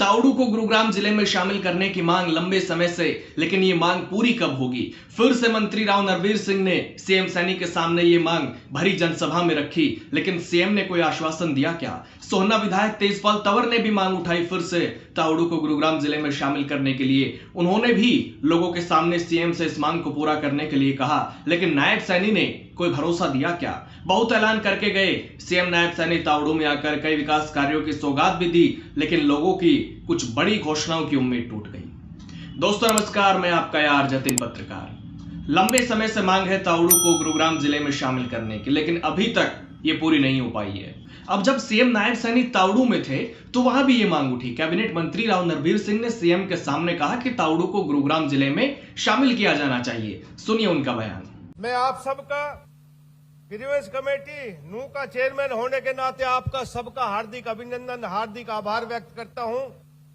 तावड़ू को गुरुग्राम जिले में शामिल करने की मांग लंबे समय से, लेकिन ये मांग पूरी कब होगी? फिर से मंत्री राव नरवीर सिंह ने सीएम सैनी के सामने ये मांग भरी जनसभा में रखी, लेकिन सीएम ने कोई आश्वासन दिया क्या? सोहना विधायक तेजपाल तंवर ने भी मांग उठाई फिर से तावड़ू को गुरुग्राम जिले में शामिल करने के लिए। उन्होंने भी लोगों के सामने सीएम से इस मांग को पूरा करने के लिए कहा, लेकिन नायब सैनी ने कोई भरोसा दिया क्या? बहुत ऐलान करके गए सीएम नायब सैनी, तावड़ू में आकर कई विकास कार्यों की सौगात भी दी, लेकिन लोगों की कुछ बड़ी घोषणाओं की उम्मीद टूट गई। दोस्तों नमस्कार, मैं आपका यार जतिन पत्रकार। लंबे समय से मांग है तावड़ू को गुरुग्राम जिले में शामिल करने की, लेकिन अभी तक ये पूरी नहीं हो पाई है। अब जब सीएम नायब सैनी तावड़ू में थे तो वहां भी ये मांग उठी। कैबिनेट मंत्री राव नरवीर सिंह ने सीएम के सामने कहा कि तावड़ू को गुरुग्राम जिले में शामिल किया जाना चाहिए। सुनिए उनका बयान। मैं आप सबका ग्रीवेंस कमेटी नू का चेयरमैन होने के नाते आपका सबका हार्दिक अभिनंदन, हार्दिक आभार व्यक्त करता हूं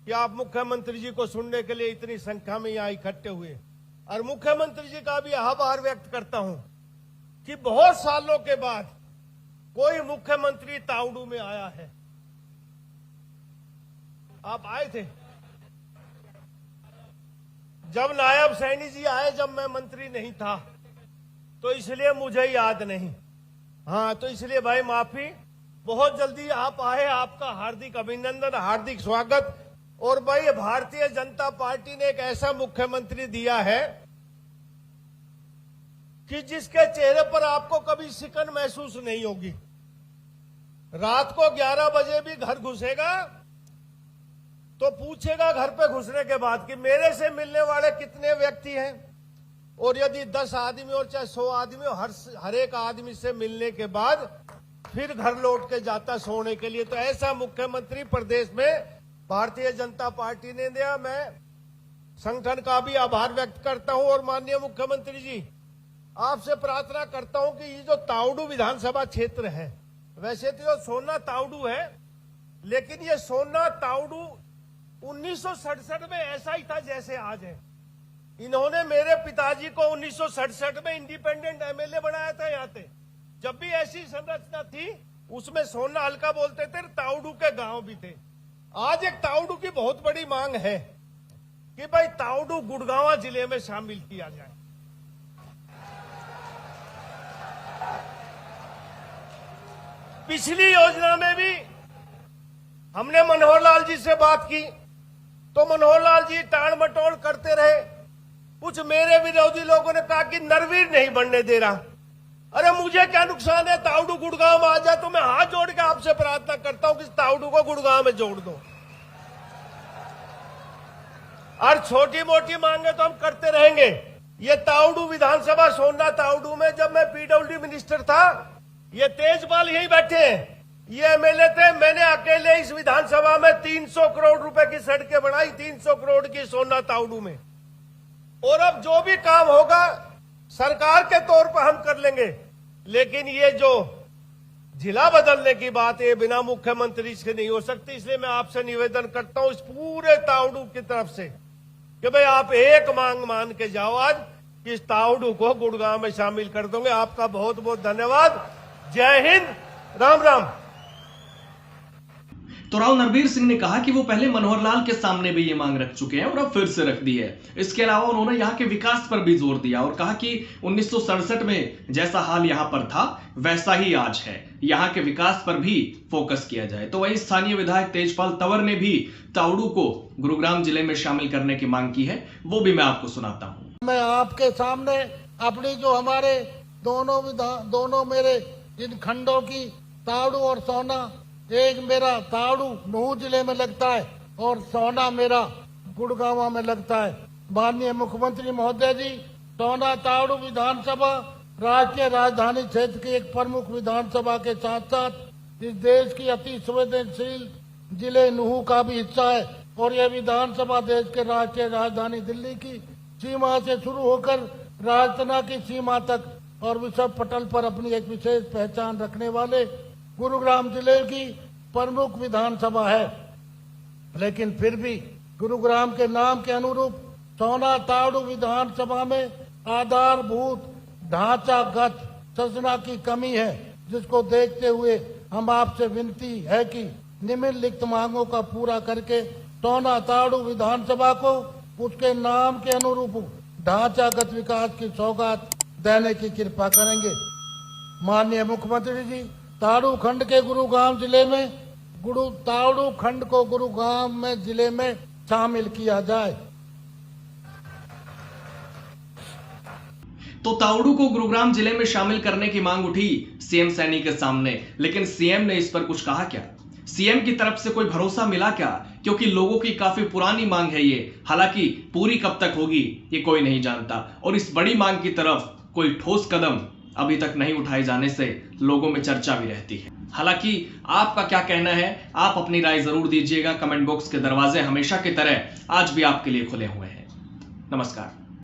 कि आप मुख्यमंत्री जी को सुनने के लिए इतनी संख्या में यहाँ इकट्ठे हुए, और मुख्यमंत्री जी का भी आभार व्यक्त करता हूं कि बहुत सालों के बाद कोई मुख्यमंत्री तावड़ू में आया है। आप आए थे जब नायब सैनी जी आए, जब मैं मंत्री नहीं था, तो इसलिए मुझे याद नहीं। हाँ, तो इसलिए भाई माफी। बहुत जल्दी आप आए, आपका हार्दिक अभिनंदन, हार्दिक स्वागत। और भाई भारतीय जनता पार्टी ने एक ऐसा मुख्यमंत्री दिया है कि जिसके चेहरे पर आपको कभी सिकन महसूस नहीं होगी। रात को 11 बजे भी घर घुसेगा तो पूछेगा घर पे घुसने के बाद कि मेरे से मिलने वाले कितने व्यक्ति हैं, और यदि 10 आदमी और चाहे 100 आदमी, हर एक आदमी से मिलने के बाद फिर घर लौट के जाता सोने के लिए। तो ऐसा मुख्यमंत्री प्रदेश में भारतीय जनता पार्टी ने दिया। मैं संगठन का भी आभार व्यक्त करता हूं, और माननीय मुख्यमंत्री जी, आपसे प्रार्थना करता हूं कि ये जो तावड़ू विधानसभा क्षेत्र है, वैसे तो ये सोहना तावड़ू है, लेकिन ये सोहना तावड़ू 1967 में ऐसा ही था जैसे आज है। इन्होंने मेरे पिताजी को 1967 में इंडिपेंडेंट एमएलए बनाया था यहाँ पे। जब भी ऐसी संरचना थी, उसमें सोहना हल्का बोलते थे, तावड़ू के गांव भी थे। आज एक तावड़ू की बहुत बड़ी मांग है कि भाई तावड़ू गुड़गांव जिले में शामिल किया जाए। पिछली योजना में भी हमने मनोहर लाल जी से बात की, तो मनोहर लाल जी टाल मटोल करते रहे। कुछ मेरे विरोधी लोगों ने कहा कि नरवीर नहीं बनने दे रहा। अरे मुझे क्या नुकसान है, तावड़ू गुड़गांव में आ जाए। तो मैं हाथ जोड़ के आपसे प्रार्थना करता हूं कि तावड़ू को गुड़गांव में जोड़ दो। और छोटी मोटी मांगे तो हम करते रहेंगे। ये तावड़ू विधानसभा सोहना तावड़ू में जब मैं पीडब्ल्यूडी मिनिस्टर था, ये तेजपाल यही बैठे हैं, ये एमएलए थे। मैंने अकेले इस विधानसभा में 300 करोड़ रुपए की सड़कें बनाई, 300 करोड़ की सोहना तावड़ू में। और अब जो भी काम होगा सरकार के तौर पर हम कर लेंगे, लेकिन ये जो जिला बदलने की बात है, बिना मुख्यमंत्री से नहीं हो सकती। इसलिए मैं आपसे निवेदन करता हूं इस पूरे तावड़ू की तरफ से कि भाई आप एक मांग मान के जाओ आज कि इस तावड़ू को गुड़गांव में शामिल कर दोगे। आपका बहुत बहुत धन्यवाद। जय हिंद, राम राम। तो राव नरवीर सिंह ने कहा कि वो पहले मनोहर लाल के सामने भी ये मांग रख चुके हैं और अब फिर से रख दी है। इसके अलावा उन्होंने यहाँ के विकास पर भी जोर दिया और कहा कि 1967 में जैसा हाल यहाँ पर था वैसा ही आज है, यहाँ के विकास पर भी फोकस किया जाए। तो वही स्थानीय विधायक तेजपाल तंवर ने भी तावड़ू को गुरुग्राम जिले में शामिल करने की मांग की है, वो भी मैं आपको सुनाता हूँ। मैं आपके सामने अपनी जो हमारे दोनों मेरे इन खंडों की, तावड़ू और सोहना, एक मेरा तावड़ू नूह जिले में लगता है और सोहना मेरा गुड़गांव में लगता है। माननीय मुख्यमंत्री महोदय जी, सोहना तावड़ू विधानसभा राष्ट्रीय राजधानी क्षेत्र की एक प्रमुख विधानसभा के साथ साथ इस देश की अति संवेदनशील जिले नूह का भी हिस्सा है, और यह विधानसभा देश के राष्ट्रीय राजधानी दिल्ली की सीमा से शुरू होकर राजस्थान की सीमा तक और विश्व पटल पर अपनी एक विशेष पहचान रखने वाले गुरुग्राम जिले की प्रमुख विधानसभा है। लेकिन फिर भी गुरुग्राम के नाम के अनुरूप सोहना तावड़ू विधानसभा में आधारभूत ढांचागत संरचना की कमी है, जिसको देखते हुए हम आपसे विनती है कि निम्नलिखित मांगों का पूरा करके सोना ताड़ू विधानसभा को उसके नाम के अनुरूप ढांचागत विकास की सौगात देने की कृपा करेंगे। माननीय मुख्यमंत्री जी, ताड़ू खंड के गुरुग्राम जिले में ताड़ू खंड को गुरुग्राम में जिले में शामिल किया जाए। तो तावड़ू को गुरुग्राम जिले में शामिल करने की मांग उठी सीएम सैनी के सामने, लेकिन सीएम ने इस पर कुछ कहा क्या? सीएम की तरफ से कोई भरोसा मिला क्या? क्योंकि लोगों की काफी पुरानी मांग है ये, हालांकि पूरी कब तक होगी ये कोई नहीं जानता, और इस बड़ी मांग की तरफ कोई ठोस कदम अभी तक नहीं उठाए जाने से लोगों में चर्चा भी रहती है। हालांकि आपका क्या कहना है, आप अपनी राय जरूर दीजिएगा। कमेंट बॉक्स के दरवाजे हमेशा की तरह आज भी आपके लिए खुले हुए हैं। नमस्कार।